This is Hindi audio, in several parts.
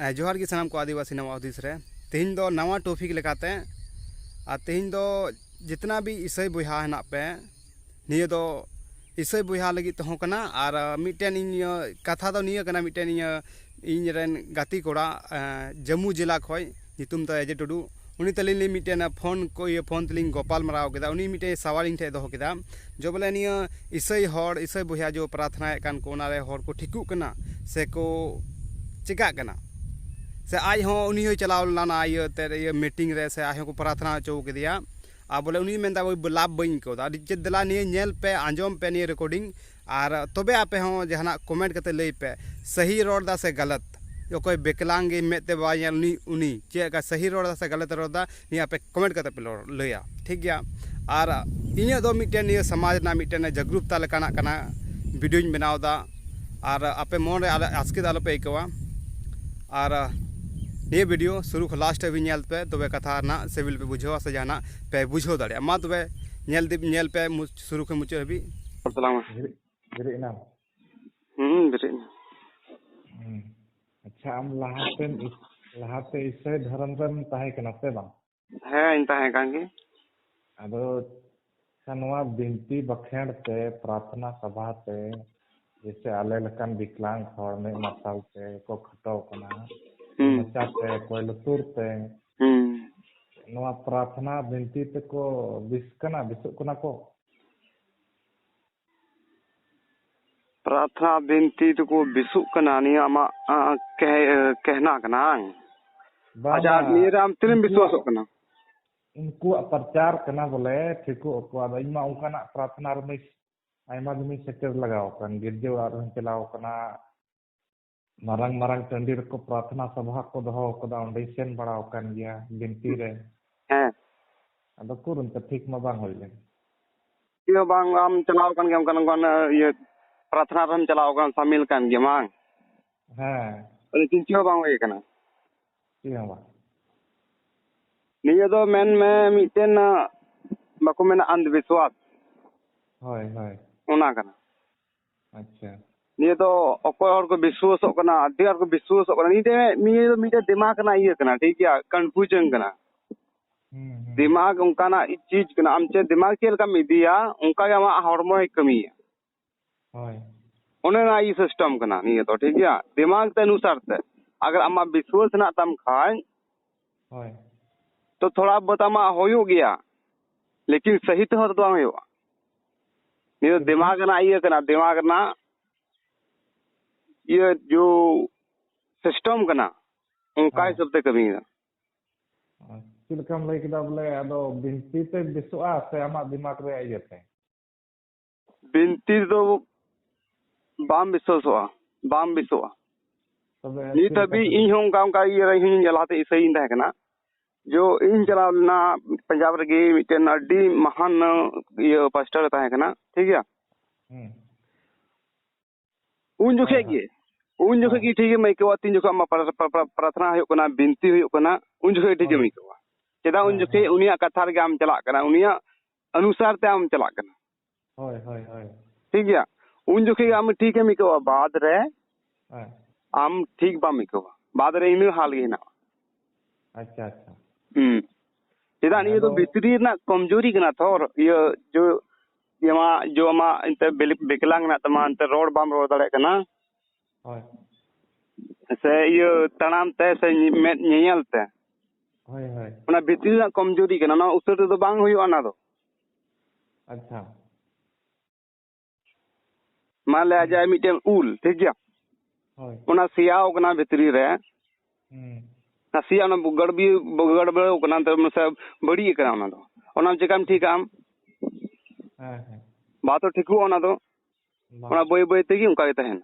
जोहार की सानाम को आदिवासी नवा उदिस रे तेहिं दो नवा टॉपिक लेकाते आ तेहिं दो जितना भी ईसाई बुहा हेना पे निये दो ईसाई बुहा लगी तो होकना और मिटेन इन कथा दो निये कना मिटेन इन रेन गाती कोड़ा जम्मू जिला खोय नितुम तो एजे टुडू उनी तलिन मिटेन फोन को ये फोन तलिन गोपाल मराव केदा उनी मिटे सवालिंग ठे दो केदा जो बोले निये ईसाई बुहा जो प्रार्थना कान को नारे हर को ठिकु कना से को चिका कना से आज हों उन्हीं हो चलाव लाना ये मीटिंग रे से आज को प्रार्थना चौ के दिया आ बोले उन्हीं में वो लाभ बइन को चेक दिला निये नेल पे आंजम पे निये रिकॉर्डिंग और तबे आपे हों जहां कमेंट करते लई पे सही रोड दा से गलत जो कोई बेकलांग मेते बाय उनी चेक सही रोड दा से गलत रोड दा निये आपे कमेंट करते पे लैया ठीक गया और इन्हें दो मिटेन निये समाज ना मिटेन जागरूकता लेकाना कना वीडियो बनाव दा और आपे मन रे आस्कित आलो पे इकवा और ये वीडियो शुरू को लास्ट भी नेल पे तबे कथा ना सिविल पे बुझो से जाना पे बुझो दाड़े मा तबे नेल पे शुरू के मुचे हबी सलाम बिरेना अच्छा हम लहाते ईसाई धर्म रन ताहे कना से बा है इन ताहे कांगे अदो सनवा बिनती बखेड़ ते प्रार्थना सभा ते जैसे आले लकन विकलांग हर में मसाल ते को खटो कना मचाते कोई लुतुरते नवा प्रार्थना बिनती ते को बिस्कना बिसुकना को प्रार्थना बिनती तो को बिसुकना नहीं आमा कहना कना अच्छा निराम तिलम विश्वास कना उनको प्रचार करना बोले ठीको को इमा उनका प्रार्थना रे आयमा दिन सेक्टर लगाओ कन गिरजे और चलाओ कना मारंग मारंग टंडी को प्रार्थना सभा को दहो कदा ओंडे सेन बड़ाओ कन गया बिनती रे हैं अदो कुरुन त ठीक म बांग होइले यो बांग आम चलाओ कन गम कन ये प्रार्थना रम चलाओ कन शामिल कन गया मांग हां लेकिन क्यों बांग होय कना किया बा निये दो मेन में मिटेन बाको मेन अंधविश्वास होय होय ओना कना अच्छा निये तो अकोय और को विश्वास कना अधे और को विश्वास कना निये तो मिटे दिमाग ना ये कना ठीक है कंफ्यूजन कना दिमाग उनका ना चीज कना आम चे दिमाग चेल का मिदिया उनका के आमा हॉर्मो कमी है होय ओने ना ई सिस्टम कना निये तो ठीक है दिमाग ते अनुसार ते अगर आमा विश्वास ना तम खाय होय तो थोड़ा बतामा होयो गया लेकिन सही तो होयो निये दिमाग ना ये कना दिमाग ना ये जो सिस्टम कना उनका हिसाब से कमी है चिलकम लई केदा बोले अदो बिनती ते बिसुआ से आमा दिमाग रे आइते बिनती तो बाम विश्वास तबे नी तभी इन हों का ये रही जलाते इसे इन कना जो इन चलाना पंजाब रे मिटेन अड्डी महान ये पास्टर ता कना ठीक है उन जोखे की ठीक है मैं के तीन जोखा मा प्रार्थना हो कना बिनती हो कना उन जोखे ठीक है मैं के चेदा उन जोखे उनिया कथा रे आम चला कना उनिया अनुसार ते आम चला कना होय होय होय ठीक है उन जोखे आम ठीक है मैं के बाद रे आम ठीक बा मैं के बाद रे इन हाल गे ना अच्छा अच्छा चेदा ये तो बितरी ना कमजोरी कना थोर ये जो अमा इंते बेकलांग ना तमा इंते रोड बाम रोड दाड़े कना होय से ये तनाम ते से नेयल ते होय होय ओना बितरी ना कमजोरी कना ना उसर तो बांग होयो ना दो अच्छा मान ले जाए मिटेन उल ठीक गया होय ओना सियाओ कना बितरी रे ना सिया ना गड़बड़ कना त से बड़ी कना ना दो ओना जेकाम ठीक आम हां बात तो ठीकु ओना दो ओना बोई बोई तेगी उनका के तहन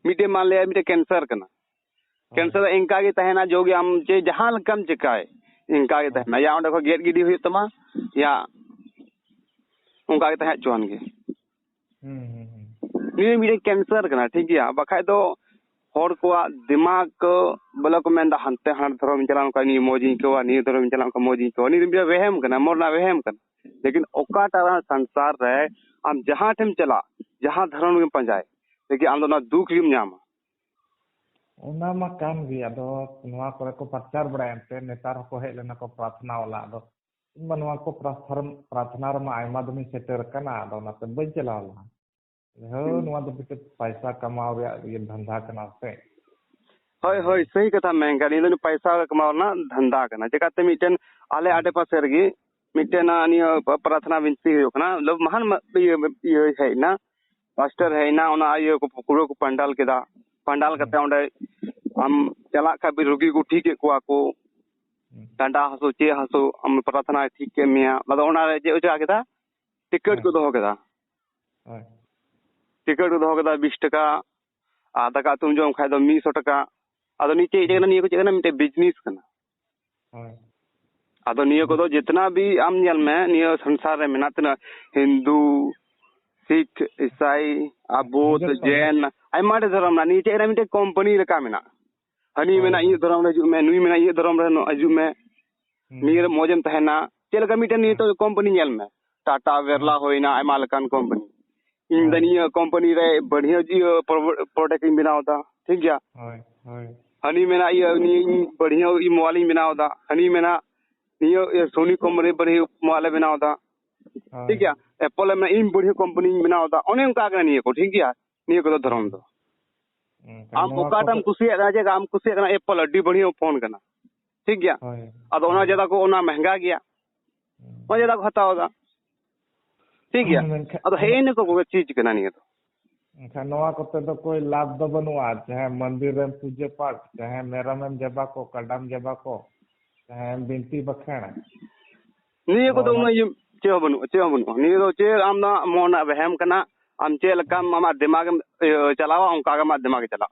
मिटे मान ले मिटे कैंसर कना कैंसर इनका के तहना जोगे हम जे जहां कम चिकाय इनका के तहना या ओंडे को गेट गिडी हुई तमा या उनका के तहत चोन के ये मिटे कैंसर कना ठीक है बखाय दो हर को दिमाग को बोला को मेंदा हंते हां धर्म चलान का नी मोजी को नी धर्म चलान का मोजी को नी बिया वहम कना मोरना वहम कना लेकिन ओकाटा संसार रे हम जहां ठेम चला जहां धर्म में पंजाए लेकिन आम ना दुख गिम नामा ᱚᱱᱟ ᱢᱟ ᱠᱟᱱ ᱜᱮ ᱟᱫᱚ ᱱᱚᱣᱟ ᱠᱚᱨᱮ ᱠᱚ ᱯᱨᱚᱪᱟᱨ ᱵᱟᱲᱟᱭᱟ ᱮᱱᱛᱮ ᱱᱮᱛᱟᱨ ᱦᱚᱸᱠᱚ ᱦᱮᱡ ᱞᱮᱱᱟ ᱠᱚ ᱯᱨᱟᱨᱛᱷᱱᱟ ᱣᱟᱞᱟ ᱟᱫᱚ ᱤᱧ ᱢᱟ ᱱᱚᱣᱟ ᱠᱚ ᱯᱨᱟᱨᱛᱷᱱᱟ ᱨᱮᱢᱟ ᱟᱭᱢᱟ ᱫᱚᱢᱤᱧ ᱥᱮᱴᱮᱨ ᱟᱠᱟᱱᱟ ᱟᱫᱚ ᱚᱱᱟᱛᱮ ᱵᱟᱹᱧ ᱪᱟᱞᱟᱣ ᱞᱮᱱᱟ ᱱᱚᱣᱟ ᱫᱚ ᱢᱤᱫᱴᱮᱡ ᱯᱟᱭᱥᱟ ᱠᱟᱢᱟᱣ ᱨᱮᱭᱟᱜ ᱫᱷᱟᱱᱫᱟ ᱠᱟᱱᱟ ᱥᱮ ᱦᱳᱭ ᱦᱳᱭ ᱥही कथा मेन कर इन पैसा कमाओ ना धंधा करना चिकाते मिटन आले आडे पासे रगी मिटन नियो प्रार्थना विनती हो कना लब महान ये है ना मास्टर है ना ओना ये को पुरो को पंडाल केदा पंडाल कते ओंडे हम चला का भी रोगी को ठीक को डांडा हसो चे हसो हम प्रार्थना ठीक के मिया मतलब ओना रे जे उजा केदा टिकट को दो केदा टिकट को दो केदा 20 टका आधा का तुम जो खाय दो 100 टका आदो नीचे इजेना नियो को चेना मिटे बिजनेस करना आदो नियो को दो जितना भी आम नेल में नियो संसार रे मेना तना हिंदू सिख ईसाई अबोध जैन आयमा दे धर्म ना नीचे रे मिटे कंपनी लेका मेना हनी मेना ई धर्म रे जु में नुई मेना ई धर्म रे अजु में नियर मोजम तहना चेलका मिटे नि तो कंपनी नेल में टाटा वेरला होइना आयमा लकान कंपनी इन दनिया कंपनी रे बढ़िया जी प्रोडक्ट बनावता ठीक गया हनी मेना ये बढ़िया ई मोबाइल बनावता हनी मेना नियो सोनी कंपनी बढ़िया मोबाइल बनावता ठीक गया एप्पल में इन बढ़िया कंपनी बनावता ओने उनका का नियो को ठीक गया नियो को धर्म दो आम ओकाटम कुसिया ना जे आम कुसिया ना एप्पल अड्डी बढ़िया फोन करना ठीक गया अदो ओना ज्यादा को ओना महंगा गया ओना ज्यादा को हतावदा ठीक गया अदो हेने को चीज करना नहीं तो एनखान नवा कोते तो कोई लाभ दो बनुआ चाहे मंदिर में पूजा पाठ चाहे मेरम में जबा को कडाम जबा को चाहे बिनती बखेण निये को तो उन चे बनु निये तो चे आम ना मोना वहम कना आम चे लकम आमा दिमाग चलावा उनका मा दिमाग चला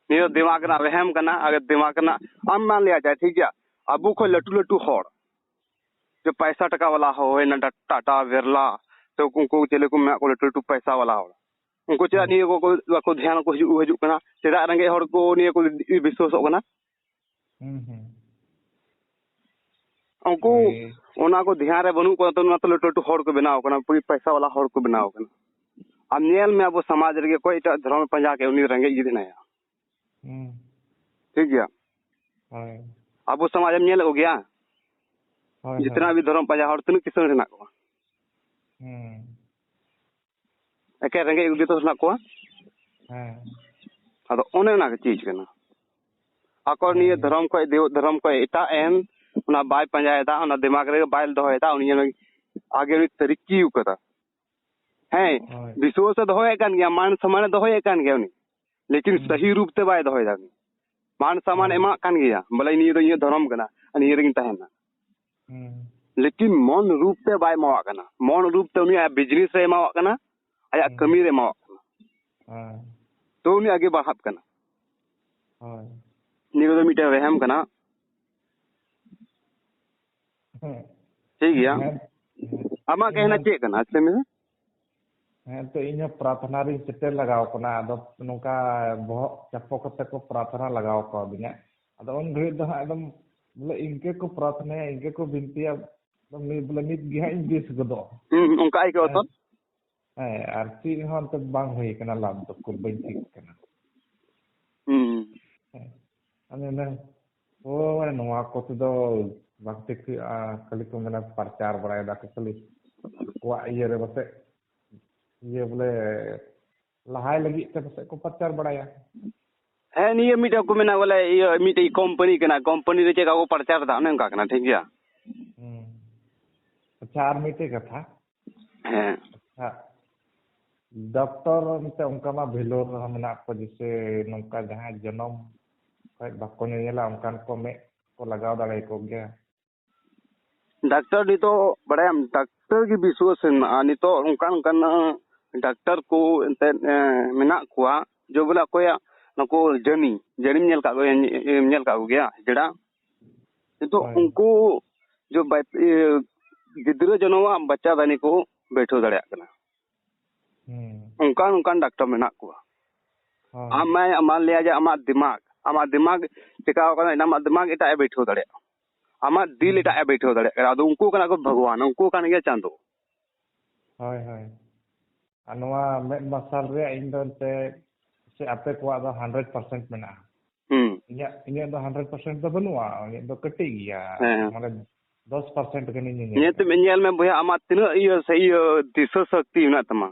निये दिमाग ना वहम कना अगर दिमाग ना आम मान लिया जाए ठीक है अबू को लटू लटू होड़ जो पैसा टका वाला हो ना टाटा बिरला तो उनको चले को मैं को लटू पैसा वाला हो उनको चला निये को ध्यान को हजू कना चेदा रंगे हड़ को निये को विश्वास कना उनको ओना को ध्यान रे बनु को तो लटू हड़ को बनाओ कना पूरी पैसा वाला हड़ को बनाओ कना अब नेल में अब समाज रे कोई धर्म पंजा के उनी रंगे ई दिना ठीक गया अब समाज में नेल हो गया जितना भी धर्म पंजा हड़ तनु किसान रे ना को एके रंगे उदी तो ना को अदो ओने ना चीज कना आको निये धर्म को देव धर्म को एटा एन ना बाय पंजायता ना दिमाग रे बायल दोयता उनी आगे नी तरीकी उकता है विश्वास दोय कान गया मान सम्मान दोय कान गया उनी लेकिन सही रूप से बाय दोय दानी मान सम्मान एमा कान गया बोले नी तो ये धर्म कना अनि रेगिन तहना लेकिन मन रूप से बाय मावा कना मन रूप से उनी बिजनेस रे मावा कना आया कमी रे मावा कना तो उनी आगे बढ़ात कना नी को मिटे वहम कना ठीक गया आमा कहना चे कना असले में तो इन प्रार्थना री सेटे लगाव कना अदो नोका बह चप्पो कते को प्रार्थना लगाव को दिना अदो उन घड़ी दो एकदम बोले इनके को प्रार्थना इनके को बिनतिया बोले नित गिहा इन दिस गदो उनका आई को तो आरती हन तो बांग होई कना लाभ तो को बंती कना अने न ओ नवा को तो वक्त खाली को मेना प्रचार बड़ाय दा खाली को ये रे बसे ये बोले लहाय लगी ते बसे को प्रचार बड़ाया है निये मिटा को मेना बोले ये मिटे कंपनी कना कंपनी रे चेका को प्रचार दा ने का कना ठीक गया प्रचार मिटे कथा है अच्छा डॉक्टर मिटे उनका मा भेलोर हमना को जैसे नंका जहां जन्म कई बाको नेला उनकान को में को लगाव दाड़े को गया डॉक्टर नी तो बड़े हम डॉक्टर की विश्वास नि तो उनकान डॉक्टर को मेना कुआ जो बोला कोया नको जनी नेल का गया जड़ा तो उनको जो गिद्र जनवा बच्चा दानी को बैठो दड़या कना उनकान डॉक्टर मेना कुआ आम मान लिया जा आमा दिमाग चिकाव कना इना दिमाग एटा बैठो दड़या आमा दिल एटा बैठो दड़या अदो उनको कना को भगवान उनको कान गया चांदो हाय हाय अनवा में मसाल रे इंदन ते से आपे को 100% मेना इन्हें 100% दो बनुआ इन्हें दो कटी गया माने 10% कनी ये तो मेल में भैया आमा तिना इयो सही दिशा शक्ति ना तमा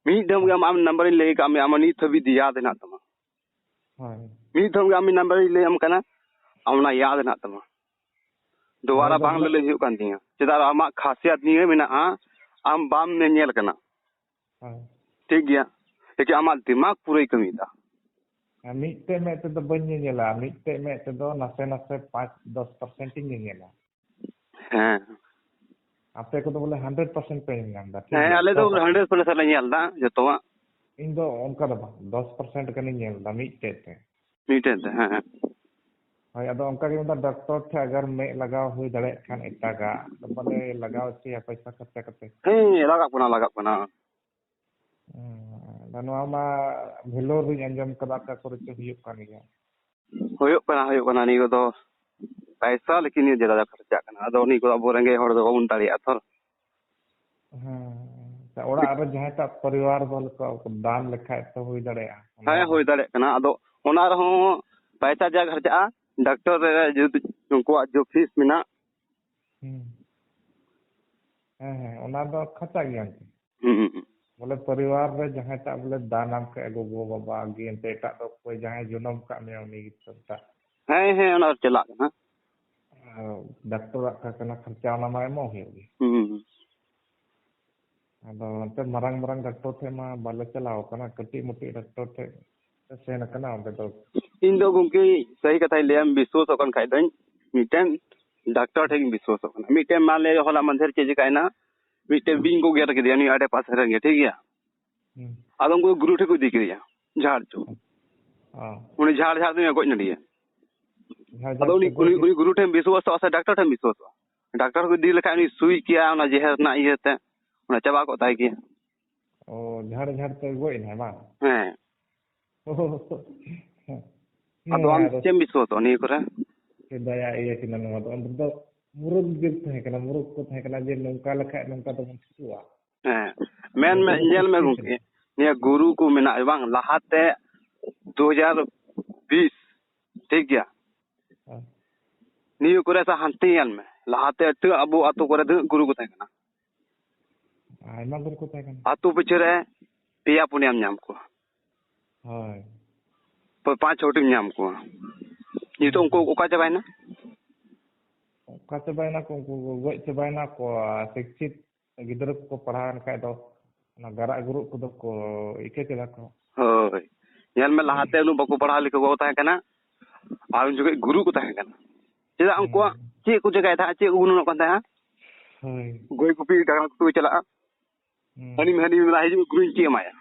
मी दम गा आम नंबर ले का आम नी थबी दिया देना तमा मी दम गा आम नंबर ले आम कना आमना याद ना तमा दोबारा बांग ले हियो कान दिया चेदा आमा खासियत नी मेना आम बाम ने नेल कना ठीक गया लेकिन आमा दिमाग पूरे कमी दा मीटे में ते दो बन नेला मीटे में ते दो नसे नसे 5-10% ही नेला हां आपे को तो बोले 100% पे नाम दा हां आले तो 100% ले नेल दा जतवा इन दो उनका दो 10% कनी नेल दा मीटे ते हां हाय अदो उनका के मतलब डॉक्टर थे अगर में लगाव हुई दड़े खान इटागा तो बोले लगाव से पैसा खर्चा करते लगा पना नवा मा भेलोर रि अंजम कदा का खर्च हुई कान गया हुई पना नी को तो पैसा लेकिन ये ज्यादा खर्चा करना अदो नी को अब रेंगे हड़ दो उन तारिया थर हां ओड़ा अरे जहां ता परिवार बल को दान लेखा तो हुई दड़े हां हुई दड़े कना अदो ओना रहो पैसा जा खर्चा डॉक्टर जो उनको जो फीस मिना ओना दो खर्चा गया बोले परिवार रे जहां ता बोले दानम के गो बाबा गे ते ता तो कोई जहां जुनम का में उनी ता हां ओना चला ना डॉक्टर का कना खर्चा ओना मा मो होगी अदो ते मरंग डॉक्टर थे मा बाले चलाओ कना कटी मुटी डॉक्टर थे से न कना ओंदे तो इन दो गुंकी सही कथा लेम विश्वास ओकन खाइ दन मिटेन डॉक्टर थे विश्वास ओकन मिटेन मान ले होला मंदिर के जिकाइना मिटेन बिंग को गेर के दिया नी आडे पास रंगे ठीक गया आदम को गुरु थे को दिकरिया झाड़ चो उनी झाड़ दे को नडिया आदो उनी गुरु थे विश्वास तो डॉक्टर थे विश्वास डॉक्टर को दी लेखा उनी सुई किया ना जेहर ना इयते उना चबा को ताई किया ओ झाड़ ते गोई ना बा हां अदो आम चेम विश्वास नी करे के दया ये कि नन मत अंत तो मुरुग दिल थे कना मुरुग को थे कना जे नंका लखा नंका तो छुआ हां मेन में जेल में गुंके ने गुरु को मेना बांग लहाते 2020 ठीक गया नी करे सा हंती यल में लहाते त अबो अतो करे द गुरु को थे कना आयमा गुरु को थे कना अतो पिछरे पिया पुनियाम नाम को हाय तो 5 छोटी नाम को ये तो उनको ओका चबाइना को गोय चबाइना को शिक्षित गिदर को पढ़ान का तो ना गरा गुरु को को इके चला को होय यल में लहाते नु बको पढ़ा लिख को ता कना आउन जो गुरु को ता कना चेदा उनको चे को जगह था चे उनु को ता होय गोय को पी का तो चला हनी में लाई जो गुरु चे माया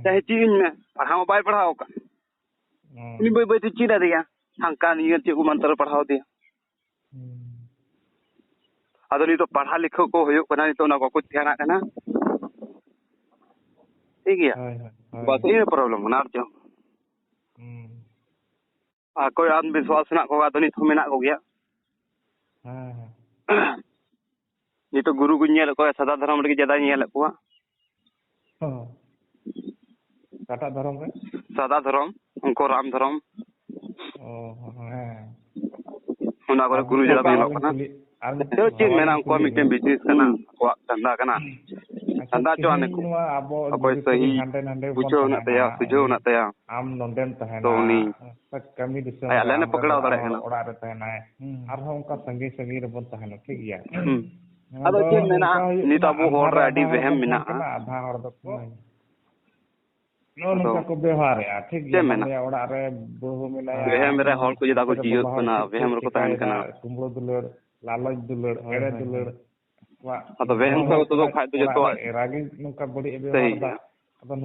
चाहे चीन में पढ़ाओ बाय पढ़ाओ का उनी बे बे चीरा दिया हंका नियर चे को मंत्र पढ़ाओ दिया अदो नी तो पढ़ा लिखो को होयो कना नी तो ना को कुछ ध्यान कना ठीक है बस ये प्रॉब्लम ना जो कोई आत्मविश्वास ना को अदो नी तो मेना को गया नी तो गुरु को नेल को सदा धर्म रे ज्यादा नेल को काटा धर्म रे सदा धर्म उनको राम धर्म उना को गुरु ज्यादा भी लोग ना तो चीज मेना को मिटे बिजनेस करना को धंधा करना धंधा जो आने को कोई सही पूछो ना तया सुझो ना तया आम नोंडेन तहना तो नी कमी दिसो आले ने पकड़ाव दड़े ना ओड़ा रे तहना आर हम का संगी रे बन तहना ठीक गया अदो चीज मेना नी तो अबो होड़ रे अडी वहम मेना आधा होड़ दो को नो को व्यवहार है ठीक गया ओड़ा रे बहु मिला वहम रे होड़ को जदा को जियो बना वहम को तहन कना कुमड़ो दुलड़ लालच दुलड़ एड़े दुलड़ अदो वहम को तो खाय तो जतो रागी नुका बड़ी व्यवहार दा अदो